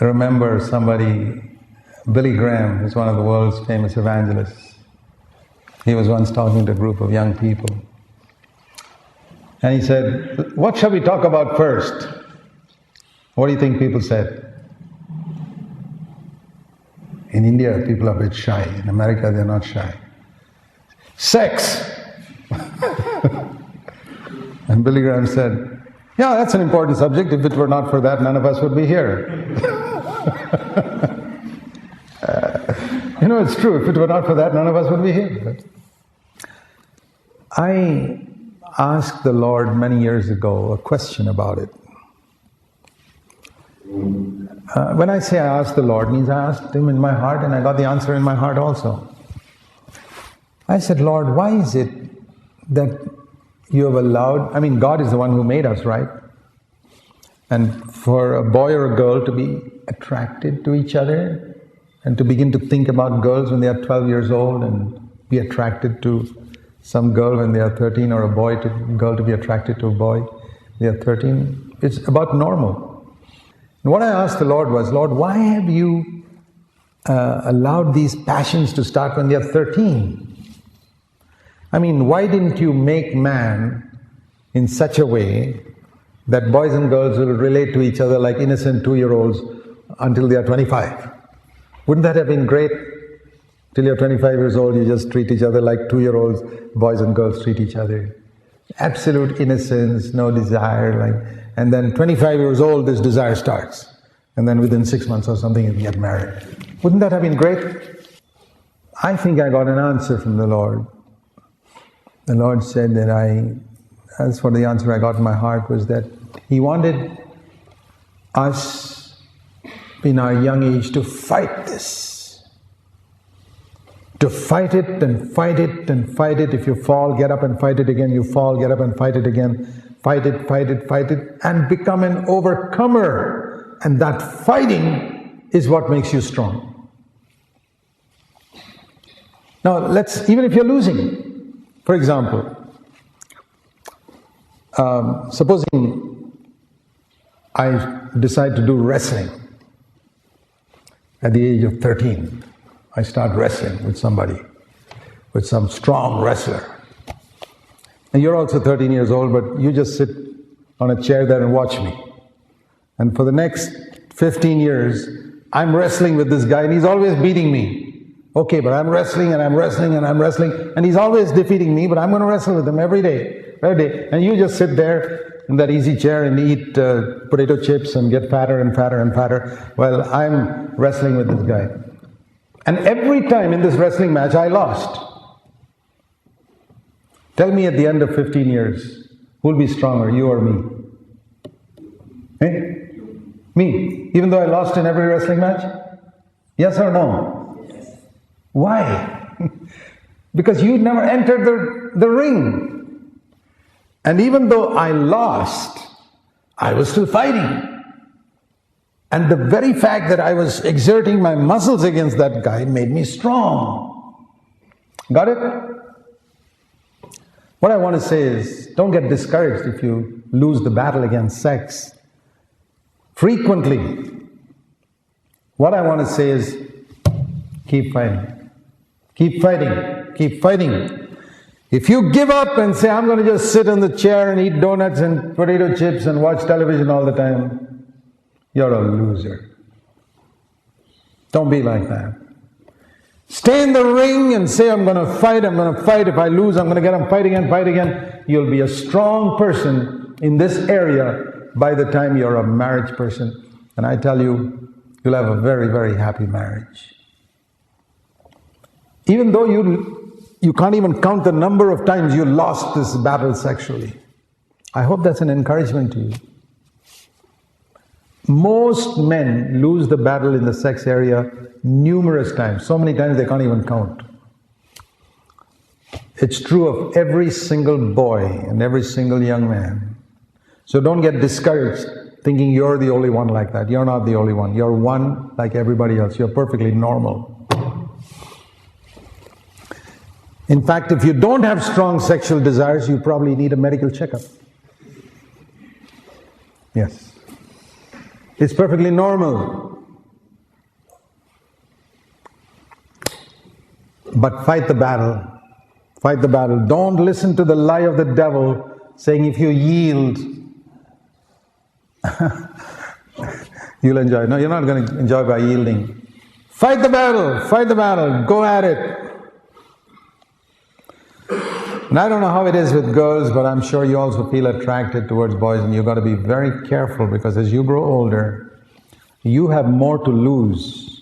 remember somebody, Billy Graham, who's one of the world's famous evangelists. He was once talking to a group of young people. And he said, "What shall we talk about first?" What do you think people said? In India, people are a bit shy. In America, they're not shy. Sex! And Billy Graham said, "Yeah, that's an important subject. If it were not for that, none of us would be here." It's true. If it were not for that, none of us would be here. I asked the Lord many years ago a question about it. When I say I asked the Lord, means I asked Him in my heart and I got the answer in my heart also. I said, "Lord, why is it that you have allowed," God is the one who made us, right? And for a boy or a girl to be attracted to each other and to begin to think about girls when they are 12 years old and be attracted to some girl when they are 13, or a girl to be attracted to a boy they are 13, it's about normal. And what I asked the Lord was, "Lord, why have you allowed these passions to start when they are 13? Why didn't you make man in such a way that boys and girls will relate to each other like innocent 2-year-olds until they are 25? Wouldn't that have been great? Till you're 25 years old, you just treat each other like 2-year-olds, boys and girls treat each other. Absolute innocence, no desire, and then 25 years old, this desire starts. And then within 6 months or something, you get married. Wouldn't that have been great?" I think I got an answer from the Lord. The Lord said that as for the answer I got in my heart, was that He wanted us in our young age to fight this. To fight it and fight it and fight it. If you fall, get up and fight it again. You fall, get up and fight it again. Fight it, fight it, fight it, and become an overcomer. And that fighting is what makes you strong. Now, even if you're losing, for example, supposing I decide to do wrestling at the age of 13. I start wrestling with somebody, with some strong wrestler. And you're also 13 years old, but you just sit on a chair there and watch me. And for the next 15 years, I'm wrestling with this guy and he's always beating me. Okay, but I'm wrestling and I'm wrestling and I'm wrestling and he's always defeating me, but I'm going to wrestle with him every day. And you just sit there in that easy chair and eat potato chips and get fatter and fatter and fatter while I'm wrestling with this guy. And every time in this wrestling match, I lost. Tell me at the end of 15 years, who'll be stronger, you or me? Eh? Me. Even though I lost in every wrestling match? Yes or no? Yes. Why? Because you never entered the ring. And even though I lost, I was still fighting. And the very fact that I was exerting my muscles against that guy made me strong. Got it? What I want to say is, don't get discouraged if you lose the battle against sex. Frequently. What I want to say is, keep fighting. Keep fighting. Keep fighting. If you give up and say, I'm going to just sit in the chair and eat donuts and potato chips and watch television all the time, you're a loser. Don't be like that. Stay in the ring and say, I'm going to fight. If I lose, I'm going to get up, fight again. You'll be a strong person in this area by the time you're a marriage person. And I tell you, you'll have a very, very happy marriage. Even though you can't even count the number of times you lost this battle sexually. I hope that's an encouragement to you. Most men lose the battle in the sex area numerous times, so many times they can't even count. It's true of every single boy and every single young man. So don't get discouraged thinking you're the only one like that. You're not the only one. You're one like everybody else. You're perfectly normal. In fact, if you don't have strong sexual desires, you probably need a medical checkup. Yes. It's perfectly normal. But fight the battle. Fight the battle. Don't listen to the lie of the devil saying if you yield, you'll enjoy. No, you're not going to enjoy by yielding. Fight the battle. Fight the battle. Go at it. And I don't know how it is with girls, but I'm sure you also feel attracted towards boys, and you've got to be very careful because as you grow older, you have more to lose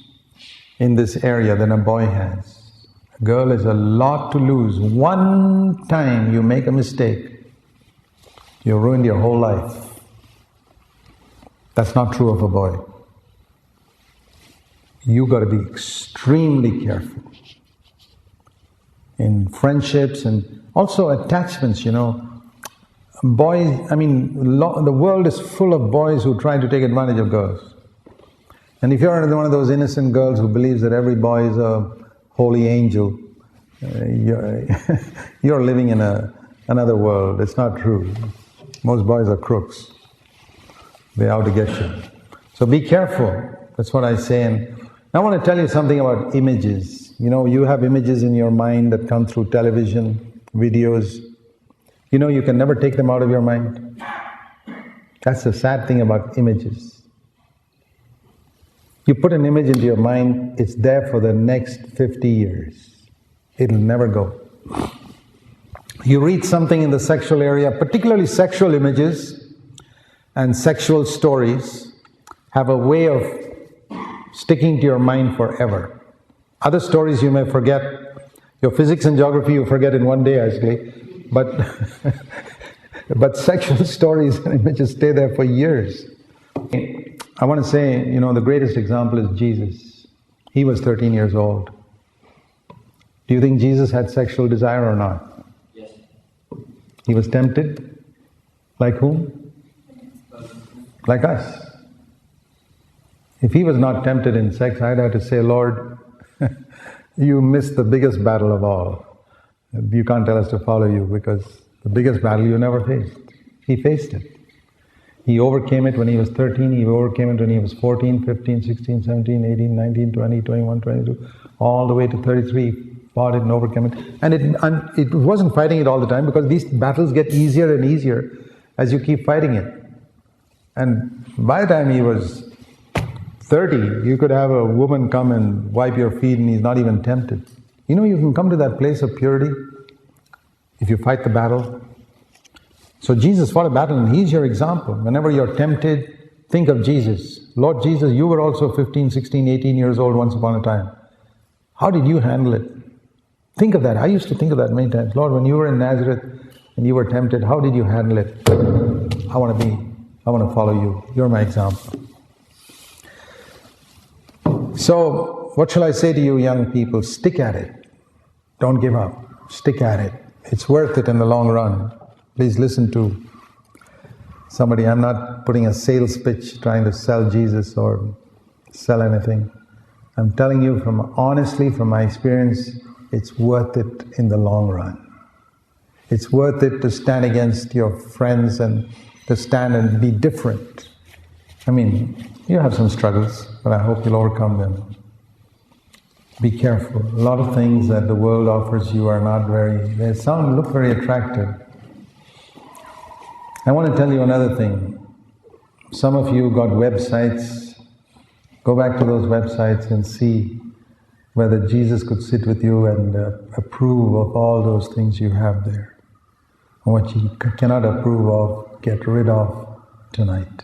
in this area than a boy has. A girl has a lot to lose. One time you make a mistake, you ruined your whole life. That's not true of a boy. You got to be extremely careful in friendships and also attachments, you know. Boys, I mean, the world is full of boys who try to take advantage of girls. And if you're one of those innocent girls who believes that every boy is a holy angel, you're living in another world. It's not true. Most boys are crooks. They're out to get you. So be careful. That's what I say. And I want to tell you something about images. You know, you have images in your mind that come through television, videos. You know, you can never take them out of your mind. That's the sad thing about images. You put an image into your mind, it's there for the next 50 years. It'll never go. You read something in the sexual area, particularly sexual images and sexual stories have a way of sticking to your mind forever. Other stories you may forget. Your physics and geography you forget in one day actually, but sexual stories and images stay there for years. I want to say, you know, the greatest example is Jesus. He was 13 years old. Do you think Jesus had sexual desire or not? Yes. He was tempted? Like whom? Like us. If he was not tempted in sex, I'd have to say, Lord, you missed the biggest battle of all. You can't tell us to follow you because the biggest battle you never faced. He faced it. He overcame it when he was 13, he overcame it when he was 14, 15, 16, 17, 18, 19, 20, 21, 22, all the way to 33, fought it and overcame it. And it wasn't fighting it all the time because these battles get easier and easier as you keep fighting it. And by the time he was 30, you could have a woman come and wipe your feet and he's not even tempted. You know, you can come to that place of purity if you fight the battle. So Jesus fought a battle and he's your example. Whenever you're tempted, think of Jesus. Lord Jesus, you were also 15, 16, 18 years old once upon a time. How did you handle it? Think of that. I used to think of that many times. Lord, when you were in Nazareth and you were tempted, how did you handle it? I want to follow you. You're my example. So, what shall I say to you young people? Stick at it. Don't give up. Stick at it. It's worth it in the long run. Please listen to somebody. I'm not putting a sales pitch trying to sell Jesus or sell anything. I'm telling you honestly from my experience, it's worth it in the long run. It's worth it to stand against your friends and to stand and be different. I mean, you have some struggles, but I hope you'll overcome them. Be careful. A lot of things that the world offers you are not look very attractive. I want to tell you another thing. Some of you got websites. Go back to those websites and see whether Jesus could sit with you and approve of all those things you have there. And what you cannot approve of, get rid of tonight.